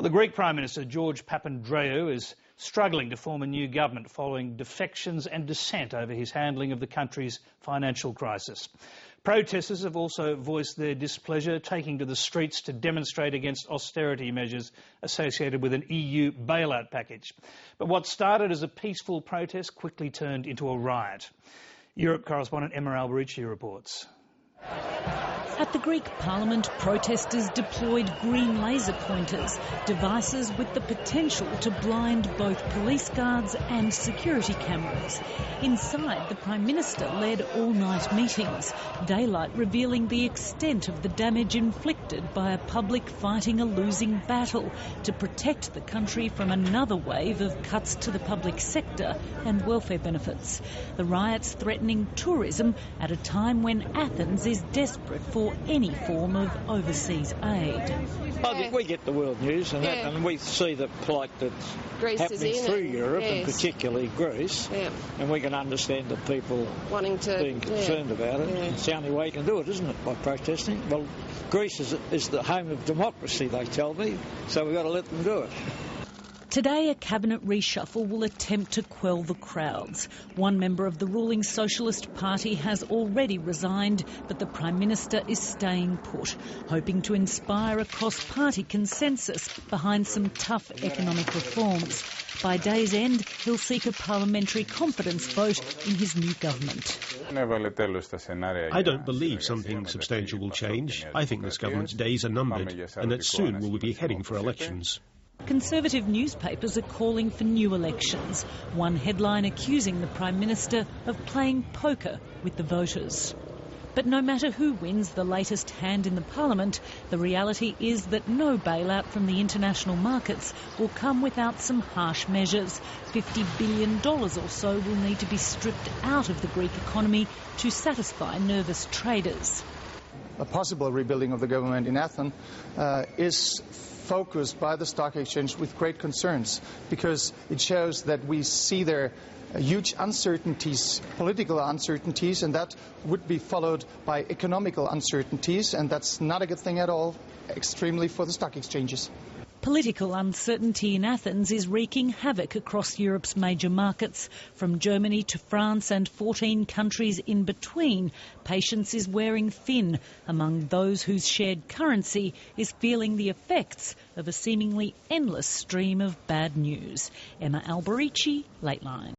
Well, the Greek Prime Minister George Papandreou is struggling to form a new government following defections and dissent over his handling of the country's financial crisis. Protesters have also voiced their displeasure, taking to the streets to demonstrate against austerity measures associated with an EU bailout package. But what started as a peaceful protest quickly turned into a riot. Europe correspondent Emma Alberici reports. At the Greek Parliament, protesters deployed green laser pointers, devices with the potential to blind both police guards and security cameras. Inside, the Prime Minister led all-night meetings, daylight revealing the extent of the damage inflicted by a public fighting a losing battle to protect the country from another wave of cuts to the public sector and welfare benefits. The riots threatening tourism at a time when Athens is desperate for any form of overseas aid. I think we get the world news and we see the plight that's Greece happening through Europe and particularly Greece, and we can understand the people being concerned about it. It's the only way you can do it, isn't it, by protesting? Well, Greece is the home of democracy, they tell me, so we've got to let them do it. Today, a cabinet reshuffle will attempt to quell the crowds. One member of the ruling Socialist Party has already resigned, but the Prime Minister is staying put, hoping to inspire a cross-party consensus behind some tough economic reforms. By day's end, he'll seek a parliamentary confidence vote in his new government. I don't believe something substantial will change. I think this government's days are numbered and that soon we'll be heading for elections. Conservative newspapers are calling for new elections. One headline accusing the Prime Minister of playing poker with the voters. But no matter who wins the latest hand in the Parliament, the reality is that no bailout from the international markets will come without some harsh measures. $50 billion or so will need to be stripped out of the Greek economy to satisfy nervous traders. A possible rebuilding of the government in Athens is focused by the stock exchange with great concerns, because it shows that we see there huge uncertainties, political uncertainties, and that would be followed by economical uncertainties, and that's not a good thing at all, extremely for the stock exchanges. Political uncertainty in Athens is wreaking havoc across Europe's major markets. From Germany to France and 14 countries in between, patience is wearing thin among those whose shared currency is feeling the effects of a seemingly endless stream of bad news. Emma Alberici, Lateline.